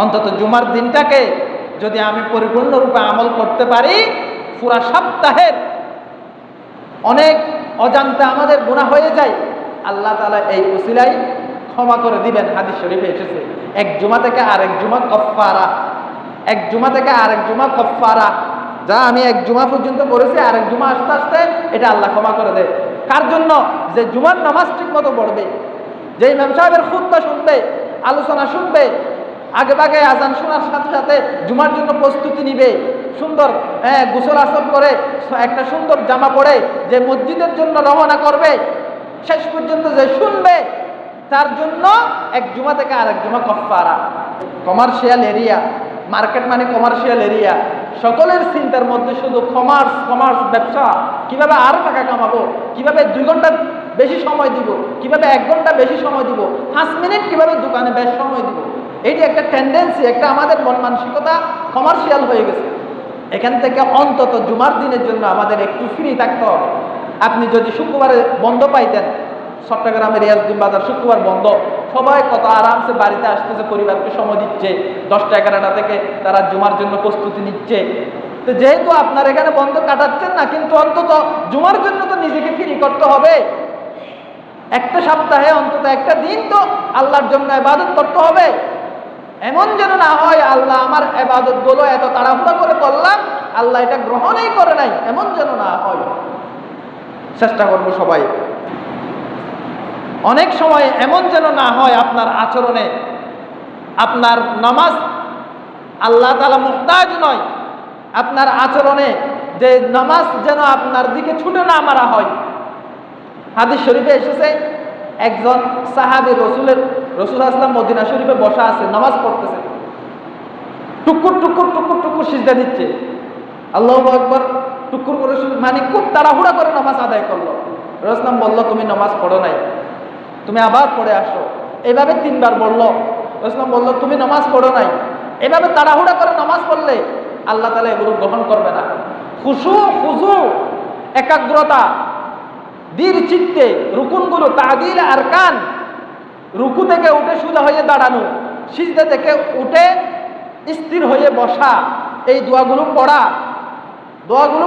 অন্তত জুমার দিনটাকে যদি আমি পরিপূর্ণরূপে আমল করতে পারি, পুরা সপ্তাহের অনেক অজান্তে আমাদের গুনাহ হয়ে যায়, আল্লাহ তাআলা এই উসিলায় ক্ষমা করে দিবেন। হাদিস শরীফে এসেছে, এক জুমা থেকে আরেক জুমা কাফফারা, এক জুমা থেকে আরেক জুমা কাফফারা। যা আমি এক জুমা পর্যন্ত পড়েছি, আরেক জুমা আস্তে আস্তে এটা আল্লাহ ক্ষমা করে দেয়। কার জন্য? যে জুমার নামাজ ঠিক মতো পড়বে, যে ইমাম সাহেবের খুতবা শুনবে, আলোচনা শুনবে, আগে ভাগে আজান শোনার সাথে সাথে জুমার জন্য প্রস্তুতি নিবে, সুন্দর গোসল আসর করে একটা সুন্দর জামা পরে যে মসজিদের জন্য রওনা করবে, শেষ পর্যন্ত যে শুনবে, তার জন্য এক জুমা থেকে আরেক জুমা কাফফারা। কমার্শিয়াল এরিয়া, মার্কেট মানে কমার্শিয়াল এরিয়া, সকলের চিন্তার মধ্যে শুধু কমার্স ব্যবসা, কিভাবে আরো টাকা কামাবো, কিভাবে 2 ঘন্টা বেশি সময় দিব, কিভাবে 1 ঘন্টা বেশি সময় দিব, 5 মিনিট কিভাবে দোকানে বেশ সময় দিব। এইটি একটা টেন্ডেন্সি, একটা আমাদের মন মানসিকতা কমার্শিয়াল হয়ে গেছে। এখান থেকে অন্তত জুমার দিনের জন্য আমাদের একটু ফ্রি থাকতে হবে। আপনি যদি শুক্রবারে বন্ধ পাইতেন, চট্টগ্রামের রিয়াজউদ্দিন বাজার শুক্রবার বন্ধ, সবাই কত আরামসে বাড়িতে আসতেছে, পরিবারকে সময় দিচ্ছে, 10টা 11টা থেকে তারা জুমার জন্য প্রস্তুতি নিচ্ছে। তো যেহেতু আপনার এখানে বন্ধ কাটাচ্ছেন না, কিন্তু অন্তত জুমার জন্য তো নিজেকে ফ্রি করতে হবে। একটা সপ্তাহে অন্তত একটা দিন তো আল্লাহর জন্য ইবাদত করতে হবে। এমন যেন না হয় আল্লাহ আমার ইবাদতগুলো এত তাড়াহুড়া করে করলাম, আল্লাহ এটা গ্রহণই করে নাই, এমন যেন না হয়। চেষ্টা করব সবাই। অনেক সময় এমন যেন না হয় আপনার আচরণে, আপনার নামাজ আল্লাহ তাআলা মুহতাজ নয়, আপনার আচরণে যে নামাজ যেন আপনার দিকে ছুটে না মারা হয়। হাদিস শরীফে এসেছে, একজন সাহাবী রাসূল আসলাম মদিনা শরীফে বসা আছে, নামাজ পড়তেছে, টুকুর টুকুর টুকুর টুকুর সিজদা দিচ্ছে, আল্লাহু আকবার, টুকুর করে, মানে খুব তাড়াহুড়া করে নামাজ আদায় করলো। রাসূল বলল, তুমি নামাজ পড়ো নাই, তুমি আবার পড়ে আসো। এভাবে 3 বার বলল। রাসূল বলল, তুমি নামাজ পড়ো নাই। এভাবে তাড়াহুড়া করে নামাজ পড়লে আল্লাহ তাআলা এগুলো গ্রহণ করবে না। খুজু, একাগ্রতা, দৃঢ় চিত্তে রুকুনগুলো, তাদিল আরকান, রুকু থেকে উঠে সোজা হয়ে দাঁড়ানো, সিজদা থেকে উঠে স্থির হয়ে বসা, এই দোয়াগুলো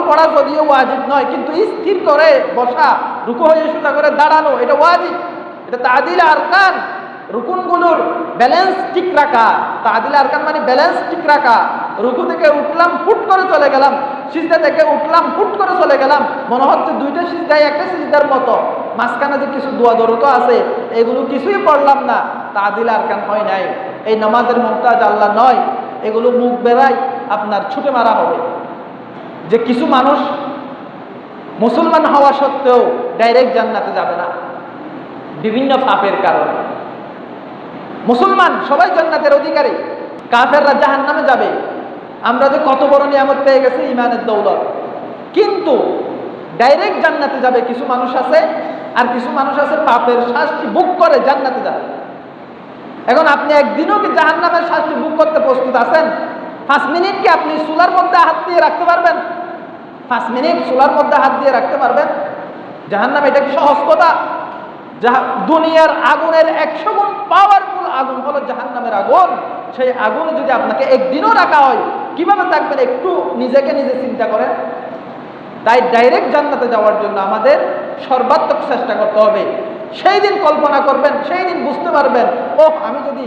পড়া যদিও ওয়াজিব নয়, কিন্তু স্থির করে বসা, রুকু হয়ে সোজা করে দাঁড়ানো, এটা ওয়াজিব। এটা তাদিল আরকান, রুকুনগুলোর ব্যালেন্স ঠিক রাখা। তাদিল আরকান মানে ব্যালেন্স ঠিক রাখা। রুকু থেকে উঠলাম, হুট করে চলে গেলাম, সিজদা থেকে উঠলাম, হুট করে চলে গেলাম, মনে হচ্ছে 2টা সিজদায় একটা সিজদার মতো, মাঝখানে যে কিছু দোয়া দরুদ আছে এগুলো কিছুই পড়লাম না, তাদিল আরকান হয় নাই। এই নামাজের মুহতাজ আল্লাহ নয়, এগুলো মুখ বেরাই আপনার ছুটে মারা হবে। যে কিছু মানুষ মুসলমান হওয়া সত্ত্বেও ডাইরেক্ট জান্নাতে যাবে না বিভিন্ন পাপের কারণে। মুসলমান সবাই জান্নাতের অধিকারী, কাফেররা জাহান্নামে যাবে। আমরা যে কত বড় নিয়ামত পেয়ে গেছি, ঈমানের দৌলত, কিন্তু ডাইরেক্ট জান্নাতে যাবে কিছু মানুষ আছে, আর কিছু মানুষ আছে পাপের শাস্তি ভোগ করে জান্নাতে যাবে। এখন আপনি একদিনও কি জাহান্নামের শাস্তি ভোগ করতে প্রস্তুত আছেন? 5 মিনিট কি আপনি চুলার মধ্যে হাত দিয়ে রাখতে পারবেন? 5 মিনিট চুলার মধ্যে হাত দিয়ে রাখতে পারবেন? জাহান্নাম এটা কি সহজ কথা? দুনিয়ার আগুনের 100 গুণ পাওয়ারফুল আগুন হলো জাহান্নামের আগুন। সেই আগুনে যদি আপনাকে একদিনও রাখা হয়, কিভাবে থাকবেন একটু নিজেকে নিজে চিন্তা করেন। তাই ডাইরেক্ট জান্নাতে যাওয়ার জন্য আমাদের সর্বাত্মক চেষ্টা করতে হবে। সেই দিন কল্পনা করবেন, সেই দিন বুঝতে পারবেন, আমি যদি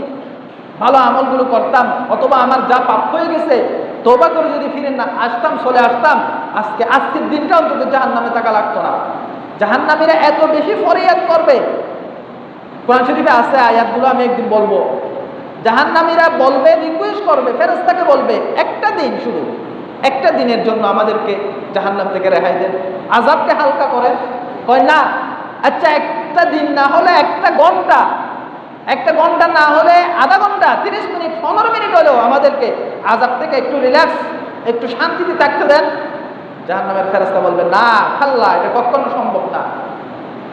ভালো আমলগুলো করতাম, অথবা আমার যা পাপ হয়ে গেছে তওবা করে যদি ফিরে না আসতাম, চলে আসতাম, আজকের দিনটা অন্তত জাহান্নামে থাকা লাগতো না। জাহান্নামীরা এত বেশি ফরিয়াদ করবে, কোরআন শরীফে আছে আয়াতগুলো আমি একদিন বলবো। জাহান্নামীরা বলবে, রিকোয়েস্ট করবে, ফেরেশতাকে বলবে, একটা দিন, শুধু একটা দিনের জন্য আমাদেরকে জাহান্নাম থেকে রেহাই দেন, আযাবকে হালকা করেন। কয় না, আচ্ছা একটা দিন না হলে একটা ঘন্টা না হলে আধা ঘন্টা, 30 মিনিট, 15 মিনিট হলেও আমাদেরকে আযাব থেকে একটু রিল্যাক্স, একটু শান্তিতে থাকতে দেন। জাহান্নামের ফেরেশতা বলবে, না খাল্লা, এটা কখনো সম্ভব না।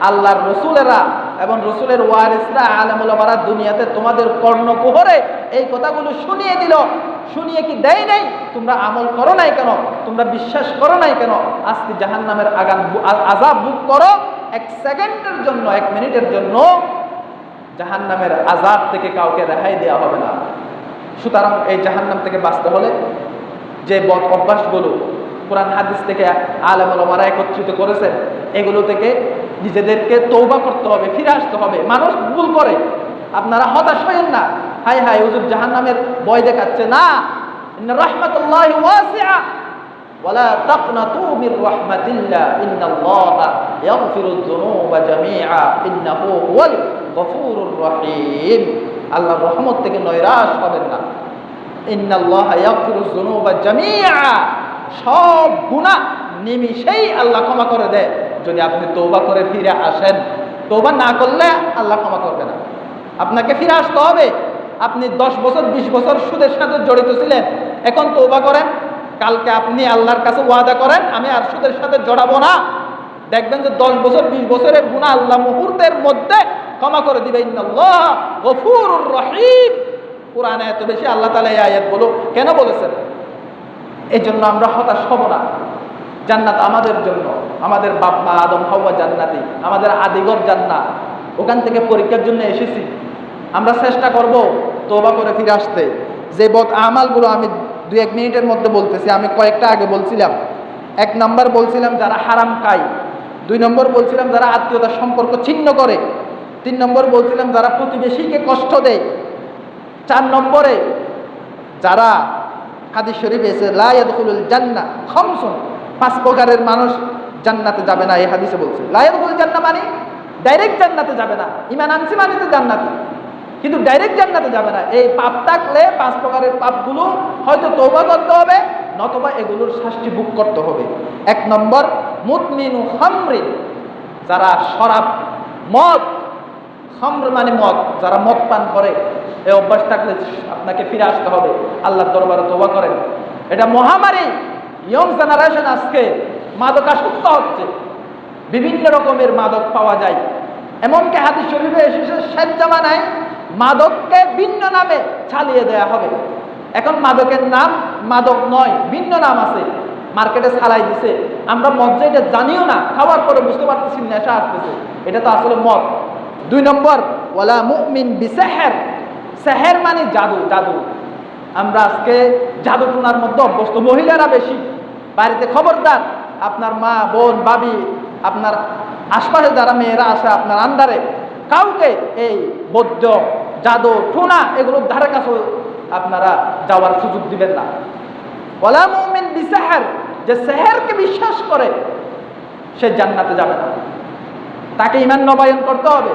আল্লাহর রসুলেরা এবং রসুলের ওয়ারিসরা, আলেম ওলামারা দুনিয়াতে তোমাদের কর্ণকুহরে এই কথাগুলো শুনিয়ে দিল, শুনিয়ে কি দেয় নাই? তোমরা আমল করো নাই কেন? তোমরা বিশ্বাস করো নাই কেন? আজকে জাহান্নামের আযাব ভোগ করো। 1 সেকেন্ডের জন্য, 1 মিনিটের জন্য জাহান্নামের আযাব থেকে কাউকে রেহাই দেওয়া হবে না। সুতরাং এই জাহান্নাম থেকে বাঁচতে হলে যে বদ অভ্যাসগুলো কোরআন হাদিস থেকে আলেম ওলামারা একত্রিত করেছেন, এগুলো থেকে নিজেদেরকে তওবা করতে হবে, ফিরে আসতে হবে। মানুষ ভুল করে, আপনারা হতাশ হয়েন না। হাই হাই হুজুর জাহান্নামের ভয় দেখাচ্ছে না। ইন্না রাহমাতুল্লাহি ওয়াসিআ ওয়ালা তাকনাতু মির রাহমাতিল্লাহ ইন্নাল্লাহা ইয়াগফিরুয যুনুবা জামিআ ইন্নাহু হুয়াল গফুরুর রহিম। আল্লাহর রহমত থেকে নৈরাশ হবেন না। ইন্নাল্লাহা ইয়াগফিরুয যুনুবা জামিআ, সব গুনাহ নিমিষেই আল্লাহ ক্ষমা করে দেয় যদি আপনি তওবা করে ফিরে আসেন। তওবা না করলে আল্লাহ ক্ষমা করবে না। আপনাকে ফিরে আসতে হবে। আপনি 10 বছর 20 বছর সুদের সাথে জড়িত ছিলেন, এখন তওবা করেন। কালকে আপনি আল্লাহর কাছে ওয়াদা করেন আমি আর সুদের সাথে জড়াবো না। দেখবেন যে 10 বছর 20 বছরের গুনাহ আল্লাহ মুহূর্তের মধ্যে ক্ষমা করে দিবে। ইন্নাল্লাহ গফুরুর রহিম। কোরআনে এত বেশি আল্লাহ তাআলা এই আয়াতগুলো কেন বলেছেন? এই জন্য আমরা হতাশ হব না। জান্নাত আমাদের জন্য, আমাদের বাপ মা আদম হাওয়া জান্নাতি, আমাদের আদিঘর জান্নাত। ওখান থেকে পরীক্ষার জন্য এসেছি। আমরা চেষ্টা করব তওবা করে ফিরে আসতে। যে বদ আমালগুলো আমি 2-1 মিনিটের মধ্যে বলতেছি, আমি কয়েকটা আগে বলছিলাম। 1 নম্বর বলছিলাম যারা হারাম খায়, 2 নম্বর বলছিলাম যারা আত্মীয়তার সম্পর্ক ছিন্ন করে, 3 নম্বর বলছিলাম যারা প্রতিবেশীকে কষ্ট দেয়, 4 নম্বরে যারা হাদিস শরীফে এসে লা ইয়াদখুলুল জান্নাহ খামসুন, 5 প্রকারের মানুষ জান্নাতে যাবে না। এই হাদিসে বলছে লা ইয়াদখুলুল জান্নাহ মানে ডাইরেক্ট জান্নাতে যাবে না। ঈমান আনছি মানে তো জান্নাতে, কিন্তু ডাইরেক্ট জান্নাতে যাবে না। এই পাপ থাকলে 5 প্রকারের পাপগুলো হয়তো তওবা করতে হবে, নতুবা এগুলোর শাস্তি ভোগ করতে হবে। 1 নম্বর মুদমিনু খামরি, যারা শরাব মদ, খামর মানে মদ, যারা মদ পান করে, এই অভ্যাস থাকলে আপনাকে ফিরে আসতে হবে। আল্লাহর দরবারে তওবা করেন। এটা মহামারী। ইয়ং জেনারেশন আজকে মাদকাসক্ত হচ্ছে, বিভিন্ন রকমের মাদক পাওয়া যায়। এমনকি হাদিস শরীফে এসেছে শেষ জামানায় মাদককে ভিন্ন নামে ছালিয়ে দেয়া হবে। এখন মাদকের নাম মাদক নয়, ভিন্ন নাম আছে, মার্কেটে ছালাই দিছে। আমরা মদ যে এটা জানিও না, খাওয়ার পরে বুঝতে পারতেছি নেশা আসতেছে, এটা তো আসলে মদ। 2 নম্বর ওয়ালা মুমিন বিসেহের, সেহের মানে জাদু। জাদু আমরা আজকে জাদু টুনার মধ্যে অভ্যস্ত, মহিলারা বেশি। বাড়িতে খবরদার, আপনার মা বোন ভাবি, আপনার আশপাশে যারা মেয়েরা আসে আপনার আন্ডারে, কাউকে এই বৌদ্ধ জাদু টুনা এগুলোর ধারে কাছে আপনারা যাওয়ার সুযোগ দিবেন না। ওয়ালা মুমিন বিসেহের, যে সেহেরকে বিশ্বাস করে সে জান্নাতে যাবে না, তাকে ঈমান নবায়ন করতে হবে।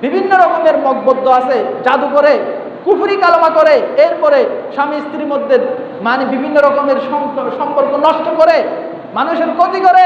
বিভিন্ন রকমের মকবদ্ধ আছে, জাদু করে, কুফরি কালেমা করে, এরপরে স্বামী স্ত্রীর মধ্যে মানে বিভিন্ন রকমের সম্পর্ক নষ্ট করে, মানুষের ক্ষতি করে।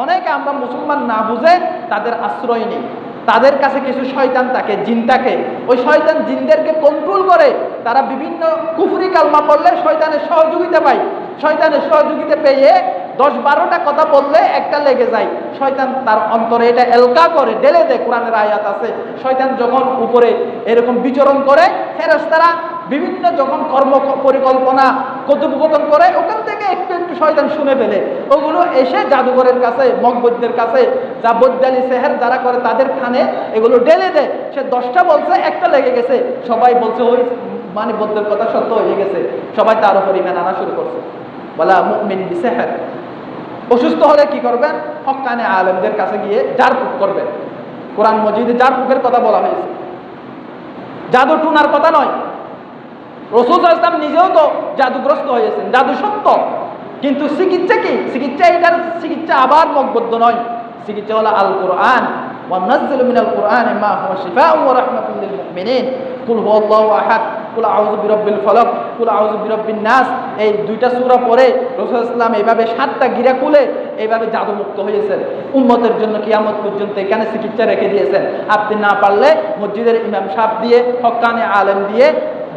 অনেকে আমরা মুসলমান না বুঝে তাদের আশ্রয় নেই। তাদের কাছে কিছু শয়তান থাকে, জিন থাকে, ওই শয়তান জিনদেরকে কন্ট্রোল করে। তারা বিভিন্ন কুফরি কালমা পড়লে শয়তানের সহযোগিতা পায়। শয়তানের সহযোগিতা পেয়ে 10-12টা কথা বললে একটা লেগে যায়। শয়তান তার অন্তরে এটা এলকা করে, ঢেলে দেয়। কোরআনের আয়াত আছে, শয়তান যখন উপরে এরকম বিচরণ করে, ফেরেশতারা বিভিন্ন যখন কর্ম পরিকল্পনা কথোপকথন করে, ওখান থেকে একটু একটু শয়তান শুনে ফেলে। ওগুলো এসে জাদুঘরের কাছে, মগবদ্যের কাছে, যা বৈদ্যালি সেহের যারা করে তাদের কানে এগুলো ঢেলে দেয়। সে 10টা বলছে, একটা লেগে গেছে। সবাই বলছে ওই মানে বৌদ্ধের কথা সত্য হয়ে গেছে, সবাই তার উপর ঈমান আনা শুরু করছে। ওয়ালা মুমিন বিসেহের। অসুস্থ হলে কি করবেন? হক্কানে আলেমদের কাছে গিয়ে জারফুক করবেন। কোরআন মজিদে জারফুকের কথা বলা হয়েছে, জাদু টুনার কথা নয়। রাসূল সাল্লাল্লাহু আলাইহি ওয়াসাল্লাম নিজেও তো জাদুগ্রস্ত হয়েছেন, জাদু সত্য, কিন্তু চিকিৎসা কি? চিকিৎসা এটার চিকিৎসা আবার মকবদ্ধ নয়। চিকিৎসা হলো আল কোরআন। ওয়া নাযালু মিনাল কোরআনি মা হুয়া শিফাউন ওয়া রাহমাতুল লিল মুমিনিন। কুল হুয়াল্লাহু আহাদ, কুল আউযু বিরাব্বিল ফালাক, কুল আউযু বিরাব্বিন নাস। এই 2টা সূরা পড়ে রাসূল সাল্লাল্লাহু আলাইহি ওয়াসাল্লাম এইভাবে 7টা গিরা খুলে এইভাবে জাদুমুক্ত হয়েছেন। উম্মতের জন্য কিয়ামত পর্যন্ত এখানে চিকিৎসা রেখে দিয়েছেন। আপনি না পারলে মসজিদের ইমাম সাহেব দিয়ে, হক্কানে আলেম দিয়ে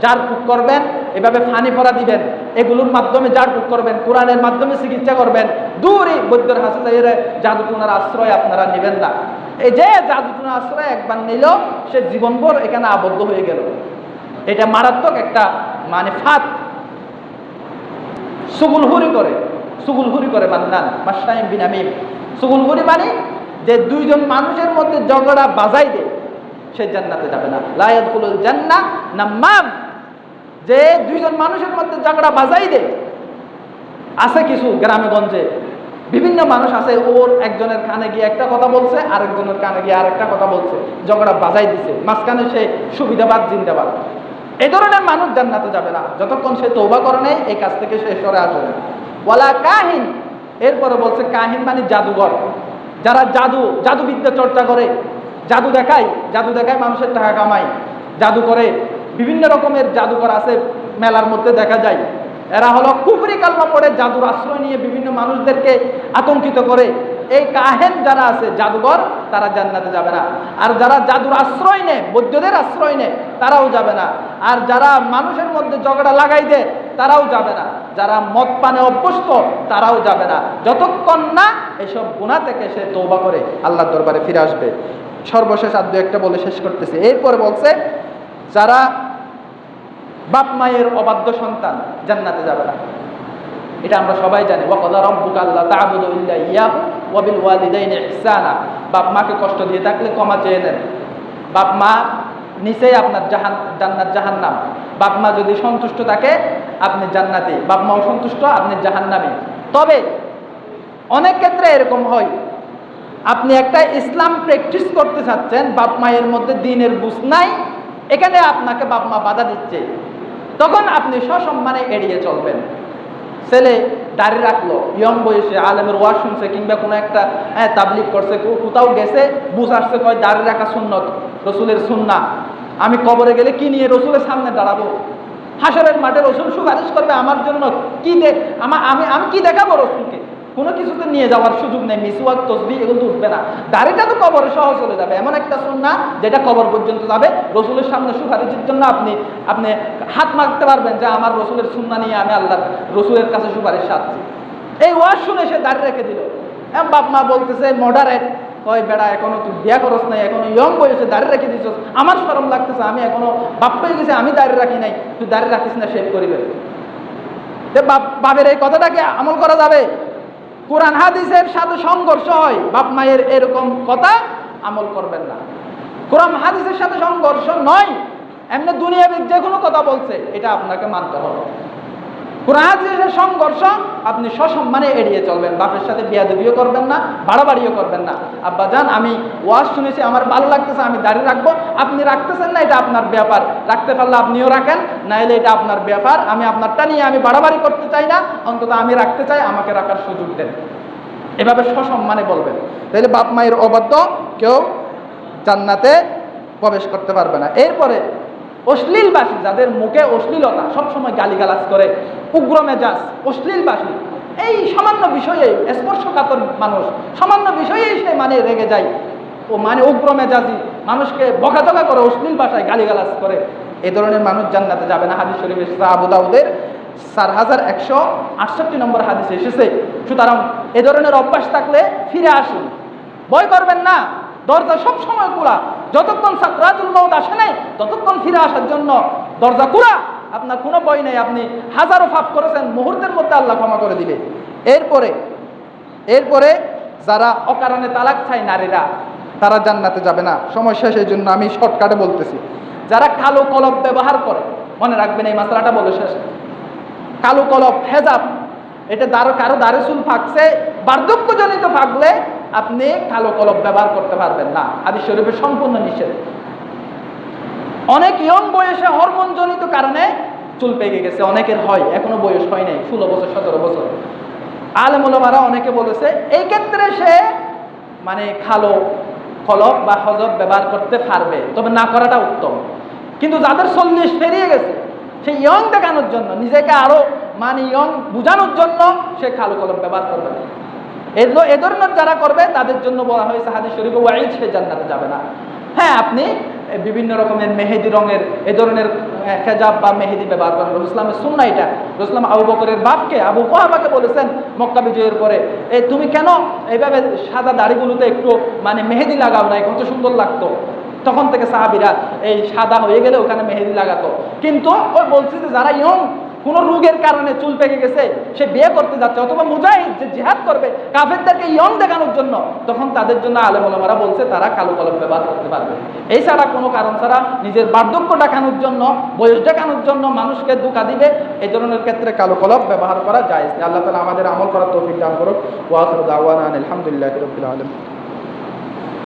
জারফুক করবেন, এভাবে ফানি পড়া দিবেন, এগুলোর মাধ্যমে জারফুক করবেন, কোরআনের মাধ্যমে চিকিৎসা করবেন। দূরই বৈদ্যর হাসে যাইয়ে জাদুটুনার আশ্রয় আপনারা নেবেন না। এই যে জাদুটুনার আশ্রয় একবার নিল, সে জীবনভর এখানে আবদ্ধ হয়ে গেল। এটা মারাত্মক একটা মানে ফাঁদ। সুগুলহুরি করে মান্নান মাশরাইম বিন আমিম। সুগুলহুরি মানে যে 2 জন মানুষের মধ্যে ঝগড়া বাজাই দেয়, সে জান্নাতে যাবে না। লা ইয়াদখুলুল জান্নাহ নাম্মাম, যে দুইজন মানুষের মধ্যে ঝগড়া বাজাই দেয়। আছে কিছু গ্রামে গঞ্জে বিভিন্ন মানুষ আছে, ওর একজনের কানে গিয়ে একটা কথা বলছে, আরেকজনের কানে গিয়ে আরেকটা কথা বলছে, ঝগড়া বাজাই দিছে, মাঝখানে সে সুবিধাবাদ জিন্দাবাদ। এই ধরনের মানুষ জান্নাতে যাবে না যতক্ষণ সে তওবা করে নেই, এই কাজ থেকে সে সরে আসবে না। ওয়ালা কাহিন, এরপরে বলছে কাহিন মানে জাদুঘর, যারা জাদুবিদ্যা চর্চা করে, জাদু দেখায় মানুষের টাকা কামায়, জাদু করে, বিভিন্ন রকমের জাদুকর আছে মেলার মধ্যে দেখা যায়। এরা হলো কুফরি কালমা পড়ে জাদুর আশ্রয় নিয়ে বিভিন্ন মানুষদেরকে আতঙ্কিত করে। এই কাহেন যারা আছে জাদুঘর, তারা জান্নাতে যাবে না। আর যারা জাদুর আশ্রয় নেয়, বৈদ্যদের আশ্রয় নেয়, তারাও যাবে না। আর যারা মানুষের মধ্যে ঝগড়া লাগাই দেয়, তারাও যাবে না। যারা মদ পানে অভ্যস্ত, তারাও যাবে না, যতক্ষণ না এসব গুনাহ থেকে সে তওবা করে আল্লাহর দরবারে ফিরে আসবে। সর্বশেষ আর দু একটা বলে শেষ করতেছে। এরপরে বলছে যারা বাপ মায়ের অবাধ্য সন্তান জান্নাতে যাবে না। এটা আমরা সবাই জানি। ওয়া ক্বাদা রাব্বুকা আল্লা তা'বুদু ইল্লা ইয়্যাহু ওয়া বিল ওয়ালিদাইনি ইহসানা। বাপ মাকে কষ্ট দিয়ে থাকলে ক্ষমা চেয়ে নেন। বাপ মা নিচেই আপনার জান্নাত জাহান্নাম। বাপ মা যদি সন্তুষ্ট থাকে আপনি জান্নাতি, বাপ মা অসন্তুষ্ট আপনি জাহান্নামী। তবে অনেক ক্ষেত্রে এরকম হয়, আপনি একটা ইসলাম প্র্যাকটিস করতে চাচ্ছেন, বাপ মায়ের মধ্যে দ্বীনের বুঝ নাই, এখানে আপনাকে বাপ মা বাধা দিচ্ছে, তখন আপনি সসম্মানে এড়িয়ে চলবেন। ছেলে দাড়ি রাখলো, ইয়ং বয়সে আলেমের ওয়াজ শুনছে, কিংবা কোনো একটা তাবলিগ করছে, কোথাও গেছে, বুঝ আসছে, কয় দাড়ি রাখা সুন্নত, রসুলের সুন্নাহ। আমি কবরে গেলে কি নিয়ে রসুলের সামনে দাঁড়াবো? হাসরের মাঠে রসুল সুপারিশ করবে আমার জন্য, আমি কি দেখাবো রসুলকে? কোনো কিছুতে নিয়ে যাওয়ার সুযোগ নেই। মিসওয়াক, তসবিহ এগুলো তো উঠবে না। দাড়িটা তো কবরে সহ চলে যাবে। এমন একটা সুন্নাহ যেটা কবর পর্যন্ত যাবে। রসুলের সামনে সুপারিশের জন্য আপনি হাত মারতে পারবেন যে আমার রসুলের সুন্নাহ নিয়ে আমি আল্লাহ রসুলের কাছে সুপারিশ চাচ্ছি। এই ওয়াজ শুনে সে দাড়ি রেখে দিল। বাপ মা বলতেছে মডারেট, কয় বেড়া এখনো তুই বিয়া করস নাই, এখনো ইয়ং বয়সে দাড়ি রেখে দিচ্ছ, আমার শরম লাগতেছে, আমি এখনো বাপ হয়ে গেছে, আমি দাড়ি রাখি নাই, তুই দাড়ি রাখিস না, শেভ করিবে। বাপের এই কথাটাকে আমল করা যাবে? কোরআন হাদিসের সাথে সংঘর্ষ হয়, বাপ মায়ের এরকম কথা আমল করবেন না। কোরআন হাদিসের সাথে সংঘর্ষ নয়, এমনি দুনিয়াবিক যে কোনো কথা বলছে, এটা আপনাকে মানতে হবে। কোরআন হাদিসের সংঘর্ষ আপনি সসম্মানে এড়িয়ে চলবেন। বাপের সাথে বেয়াদবিও করবেন না, বাড়াবাড়িও করবেন না। আব্বা জান, আমি ওয়াজ শুনেছি, আমার ভালো লাগতেছে, আমি দাড়ি রাখবো, আপনি রাখতেছেন না, এটা আপনার ব্যাপার। রাখতে পারলে আপনিও রাখেন, নাইলে এটা আপনার ব্যাপার। আমি আপনারটা নিয়ে আমি বাড়াবাড়ি করতে চাই না, অন্তত আমি রাখতে চাই, আমাকে রাখার সুযোগ দেন। এভাবে সসম্মানে বলবেন, তাহলে বাপ মায়ের অবাধ্য কেউ জান্নাতে প্রবেশ করতে পারবে না। এরপরে অশ্লীলবাসী, যাদের মুখে অশ্লীলতা, সবসময় গালিগালাজ করে, উগ্র মেজাজ, অশ্লীলবাসী, এই সামান্য বিষয়ে স্পর্শকাতর মানুষ, সামান্য বিষয়েই সে রেগে যায়, ও উগ্র মেজাজি, মানুষকে বকাঝকা করে, অশ্লীল ভাষায় গালিগালাজ করে, এই ধরনের মানুষ জান্নাতে যাবে না। হাদিস শরীফে আবু দাউদের 4168 নম্বর হাদিসে এসেছে। সুতরাং এ ধরনের অভ্যাস থাকলে ফিরে আসুন, ভয় করবেন না, দরজা সব সময় খোলা। যতক্ষণ সাকরাতুল মউত আসে নাই, ততক্ষণ ফিরে আসার জন্য দরজা খোলা। আপনার কোনো ভয় নেই, আপনি হাজারো পাপ করেছেন, মুহূর্তের মধ্যে আল্লাহ ক্ষমা করে দিবে। এরপরে যারা অকারণে তালাক চায় নারীরা, তারা জান্নাতে যাবে না। সময় শেষ, এই জন্য আমি শর্টকাটে বলতেছি। যারা কালো কলব ব্যবহার করে, মনে রাখবেন এই মাসলাটা বলে শেষ। কালো কলব, হেজাব, এটা কারো দাড়ি চুল ফাঁকছে, বার্ধক্যজনিত ফাঁকলে আপনি কালো কলব ব্যবহার করতে পারবেন না। হাদিস শরীফে সম্পূর্ণ নিষেধ। অনেক ইয়ং বয়সে হরমোনজনিত কারণে চুল পেকে গেছে, অনেকের হয়, এখনো বয়স হয় নাই, 16 বছর 17 বছর। আলেম ওলামারা অনেকে বলেছে এই ক্ষেত্রে সে কালো কলব বা হজব ব্যবহার করতে পারবে, তবে না করাটা উত্তম। কিন্তু যাদের 40 পেরিয়ে গেছে, সে ইয়ং দেখানোর জন্য, নিজেকে আরো ইয়ং বোঝানোর জন্য সে কালো কলব ব্যবহার করবে। এ ধরনের যারা করবে তাদের জন্য বলা হয়েছে হাদিস শরীফে ওয়াইদ, সে জান্নাতে যাবে না। হ্যাঁ, আপনি বিভিন্ন রকমের মেহেদি রঙের এ ধরনের হেজাব বা মেহেদি ব্যবহার করেন, রাসূলুল্লাহ ইসলামের সুন্নাহ এটা। রাসূলুল্লাহ আবু বকরের বাপকে, আবু কুহাফাকে বলেছেন মক্কা বিজয়ের পরে, তুমি কেন এইভাবে সাদা দাড়িগুলোতে একটু মেহেদি লাগাও নাই, কত সুন্দর লাগতো। তখন থেকে সাহাবীরা এই সাদা হয়ে গেলে ওখানে মেহেদি লাগাতো। কিন্তু ওই বলছে যে যারা ইয়ং কোনো রোগের কারণে চুল পেকে গেছে, সে বিয়ে করতে যাচ্ছে, অথবা মুজাহিদ যে জিহাদ করবে কাফেরদেরকে ইয়ং দেখানোর জন্য, তখন তাদের জন্য আলেম ওলামারা বলছে তারা কালো কলম ব্যবহার করতে পারবে। এছাড়া কোনো কারণ ছাড়া নিজের বার্ধক্য দেখানোর জন্য, বয়স দেখানোর জন্য মানুষকে ধোঁকা দিবে, এই ধরনের ক্ষেত্রে কালো কলম ব্যবহার করা যায়। আল্লাহ তাআলা আমাদের আমল করার তৌফিক দান করুক। ওয়া আখিরু দাওয়ানা আলহামদুলিল্লাহি রাব্বিল আলামিন।